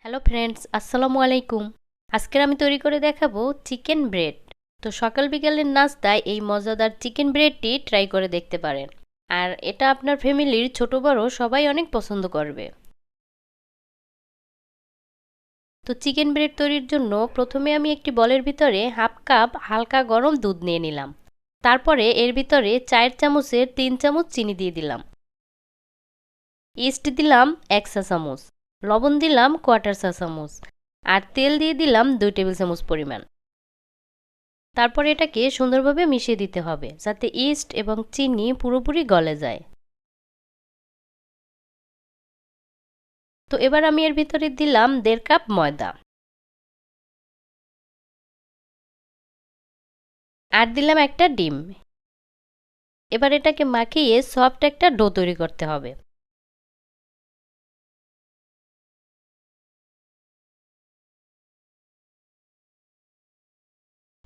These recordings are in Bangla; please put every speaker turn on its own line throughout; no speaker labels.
হ্যালো ফ্রেন্ডস, আসসালামু আলাইকুম। আজকের আমি তৈরি করে দেখাবো চিকেন ব্রেড। তো সকাল বিকালের নাস্তায় এই মজাদার চিকেন ব্রেডটি ট্রাই করে দেখতে পারেন। আর এটা আপনার ফ্যামিলির ছোট বড় সবাই অনেক পছন্দ করবে। তো চিকেন ব্রেড তৈরির জন্য প্রথমে আমি একটি বলের ভিতরে হাফ কাপ হালকা গরম দুধ নিয়ে নিলাম। তারপরে এর ভিতরে 4 চামচের 3 চামচ চিনি দিয়ে দিলাম। ইস্ট দিলাম 1 চা চামচ, লবণ দিলাম কোয়ার্টার 1 চা চামচ, আর তেল দিয়ে দিলাম 2 টেবিল চামচ পরিমাণ। তারপর এটাকে সুন্দরভাবে মিশিয়ে দিতে হবে যাতে ইস্ট এবং চিনি পুরোপুরি গলে যায়। তো এবার আমি এর ভিতরে দিলাম 1.5 কাপ ময়দা, আর দিলাম একটা ডিম। এবার এটাকে মাখিয়ে সফট একটা ডো তৈরি করতে হবে।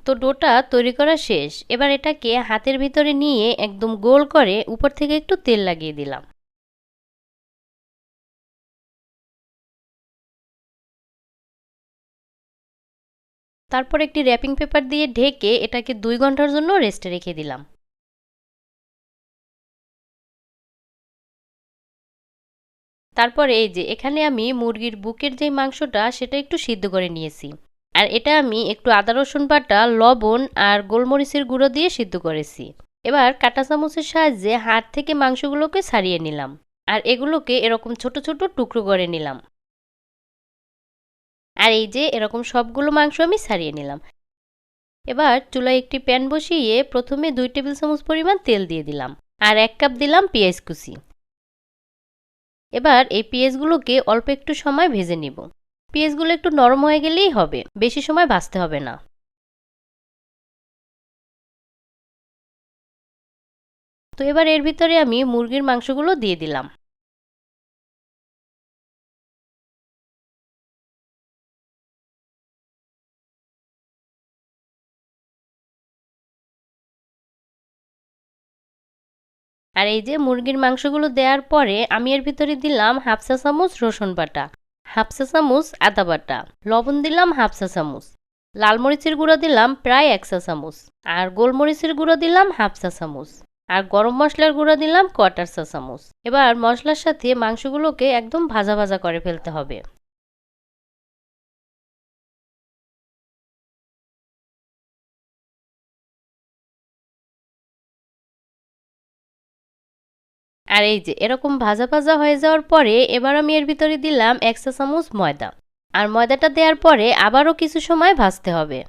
তো ডোটা তৈরি করা শেষ। এবার এটাকে হাতের ভিতরে নিয়ে একদম গোল করে উপর থেকে একটু তেল লাগিয়ে দিলাম। তারপর একটি র্যাপিং পেপার দিয়ে ঢেকে এটাকে 2 ঘন্টার জন্য রেস্টে রেখে দিলাম। তারপর এই যে এখানে আমি মুরগির বুকের যে মাংসটা সেটা একটু সিদ্ধ করে নিয়েছি। আর এটা আমি একটু আদা রসুন বাটা, লবণ আর গোলমরিচের গুঁড়ো দিয়ে সিদ্ধ করেছি। এবার কাঁটা চামচের সাহায্যে হাড় থেকে মাংসগুলোকে ছাড়িয়ে নিলাম। আর এগুলোকে এরকম ছোট ছোট টুকরো করে নিলাম। আর এই যে এরকম সবগুলো মাংস আমি ছাড়িয়ে নিলাম। এবার চুলায় একটি প্যান বসিয়ে প্রথমে 2 টেবিল চামচ পরিমাণ তেল দিয়ে দিলাম। আর 1 কাপ দিলাম পেঁয়াজ কুচি। এবার এই পেঁয়াজগুলোকে অল্প একটু সময় ভেজে নিব। পেঁয়াজগুলো একটু নরম হয়ে গেলেই হবে, বেশি সময় ভাজতে হবে না। তো এবার এর ভিতরে আমি মুরগির মাংসগুলো দিয়ে দিলাম। আর এই যে মুরগির মাংসগুলো দেওয়ার পরে আমি এর ভিতরে দিলাম 1/2 চা চামচ রসুন বাটা, 1/2 চা চামচ আদা বাটা, লবণ দিলাম 1/2 চা চামচ, লাল মরিচের গুঁড়ো দিলাম প্রায় 1 চা চামচ, আর গোলমরিচের গুঁড়ো দিলাম 1/2 চা চামচ, আর গরম মশলার গুঁড়ো দিলাম কোয়ার্টার 1 চা চামচ। এবার মশলার সাথে মাংসগুলোকে একদম ভাজা ভাজা করে ফেলতে হবে। আর এই যে এরকম ভাজা ভাজা হয়ে যাওয়ার পরে এবার আমি এর ভিতরে দিলাম 1 চা চামচ ময়দা। আর ময়দাটা দেওয়ার পরে আবারও কিছু সময় ভাজতে হবে।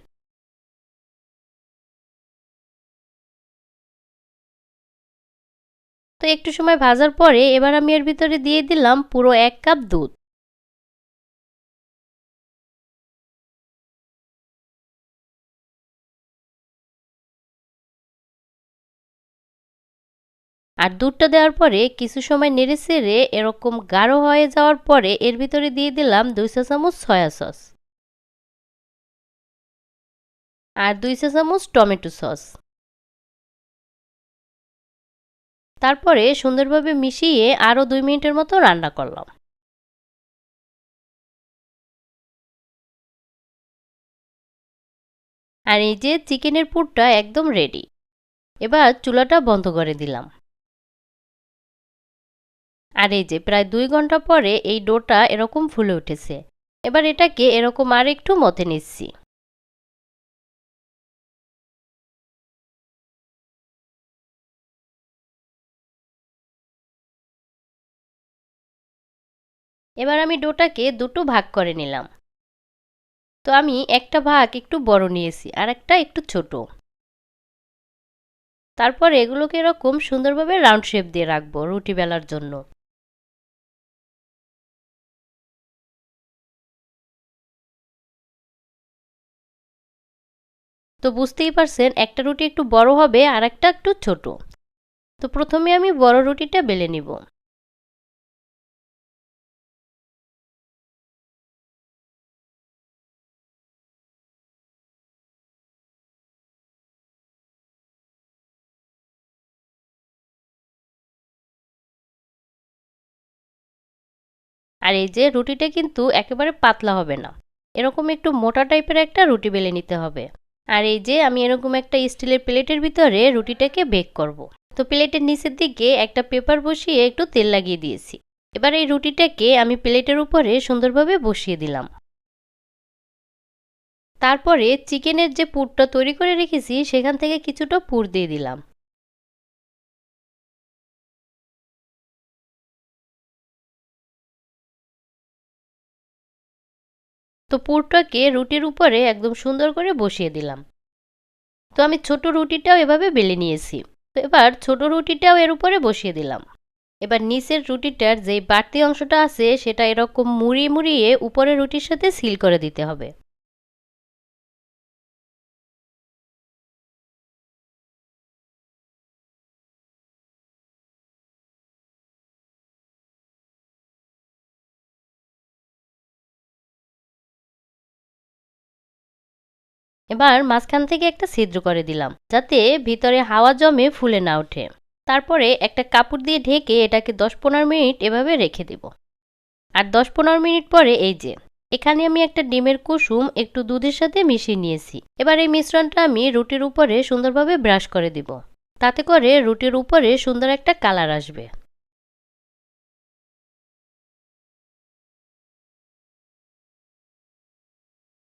তো একটু সময় ভাজার পরে এবার আমি এর ভিতরে দিয়ে দিলাম পুরো 1 কাপ দুধ। আর দুধটা দেওয়ার পরে কিছু সময় নেড়ে চেড়ে এরকম গাঢ় হয়ে যাওয়ার পরে এর ভিতরে দিয়ে দিলাম 2 চা চামচ সয়া সস, আর 2 চা চামচ টমেটো সস। তারপরে সুন্দরভাবে মিশিয়ে আরও 2 মিনিটের মতো রান্না করলাম। আর এই যে চিকেনের পুরটা একদম রেডি। এবার চুলাটা বন্ধ করে দিলাম। আর এই যে প্রায় 2 ঘন্টা পরে এই ডোটা এরকম ফুলে উঠেছে। এবার এটাকে এরকম আর একটু মথে নিচ্ছি। এবার আমি ডোটাকে দুটো ভাগ করে নিলাম। তো আমি একটা ভাগ একটু বড় নিয়েছি আর একটা একটু ছোট। তারপর এগুলোকে এরকম সুন্দরভাবে রাউন্ড শেপ দিয়ে রাখবো রুটি বেলার জন্য। তো বুঝতেই পারছেন একটা রুটি একটু বড় হবে আর একটা একটু ছোট। তো প্রথমে আমি বড় রুটিটা বেলে নিব। আর এই যে রুটিটা কিন্তু একেবারে পাতলা হবে না, এরকম একটু মোটা টাইপের একটা রুটি বেলে নিতে হবে। আর এই যে আমি এরকম একটা স্টিলের প্লেটের ভিতরে রুটিটাকে বেক করব। তো প্লেটের নিচের দিকে একটা পেপার বসিয়ে একটু তেল লাগিয়ে দিয়েছি। এবার এই রুটিটাকে আমি প্লেটের উপরে সুন্দরভাবে বসিয়ে দিলাম। তারপরে চিকেনের যে পুরটা তৈরি করে রেখেছি সেখান থেকে কিছুটা পুর দিয়ে দিলাম। তো পুরটাকে রুটির উপরে একদম সুন্দর করে বসিয়ে দিলাম। তো আমি ছোট রুটিটাও এভাবে বেলে নিয়েছি। তো এবার ছোট রুটিটাও এর উপরে বসিয়ে দিলাম। এবার নিচের রুটিটার যে বাড়তি অংশটা আছে সেটা এরকম মুড়িয়ে মুড়িয়ে উপরের রুটির সাথে সিল করে দিতে হবে। এবার মাঝখান থেকে একটা ছিদ্র করে দিলাম যাতে ভিতরে হাওয়া জমে ফুলে না ওঠে। তারপরে একটা কাপড় দিয়ে ঢেকে এটাকে 10-15 মিনিট এভাবে রেখে দেব। আর 10-15 মিনিট পরে এই যে এখানে আমি একটা ডিমের কুসুম একটু দুধের সাথে মিশিয়ে নিয়েছি। এবার এই মিশ্রণটা আমি রুটির উপরে সুন্দরভাবে ব্রাশ করে দিব, তাতে করে রুটির উপরে সুন্দর একটা কালার আসবে।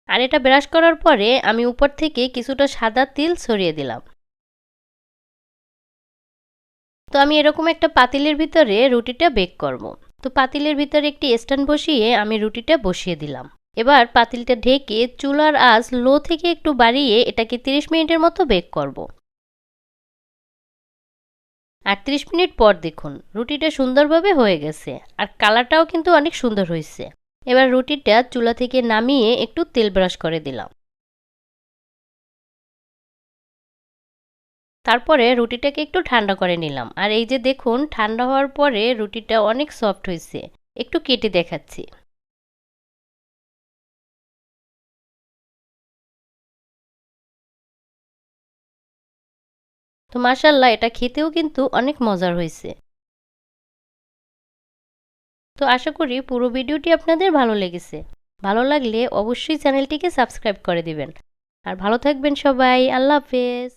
আর এটা ব্রাশ করার পরে আমি উপর থেকে কিছুটা সাদা তিল ছড়িয়ে দিলাম। তো আমি এরকম একটা পাতিলের ভিতরে রুটিটা বেক করব। তো পাতিলের ভিতরে একটি স্ট্যান্ড বসিয়ে আমি রুটিটা বসিয়ে দিলাম। এবার পাতিলটা ঢেকে চুলার আঁচ লো থেকে একটু বাড়িয়ে এটাকে 30 মিনিটের মতো বেক করব। আর 30 মিনিট পর দেখুন রুটিটা সুন্দরভাবে হয়ে গেছে, আর কালারটাও কিন্তু অনেক সুন্দর হয়েছে। এবার রুটিটা চুলা থেকে নামিয়ে একটু তেল ব্রাশ করে দিলাম। তারপরে রুটিটাকে একটু ঠান্ডা করে নিলাম। আর এই যে দেখুন ঠান্ডা হওয়ার পরে রুটিটা অনেক সফট হয়েছে। একটু কেটে দেখাচ্ছি। তো মাশাআল্লাহ এটা খেতেও কিন্তু অনেক মজার হয়েছে। তো আশা করি পুরো ভিডিওটি আপনাদের ভালো লেগেছে। ভালো লাগলে অবশ্যই চ্যানেলটিকে সাবস্ক্রাইব করে দিবেন। আর ভালো থাকবেন সবাই। আল্লাহ হাফেজ।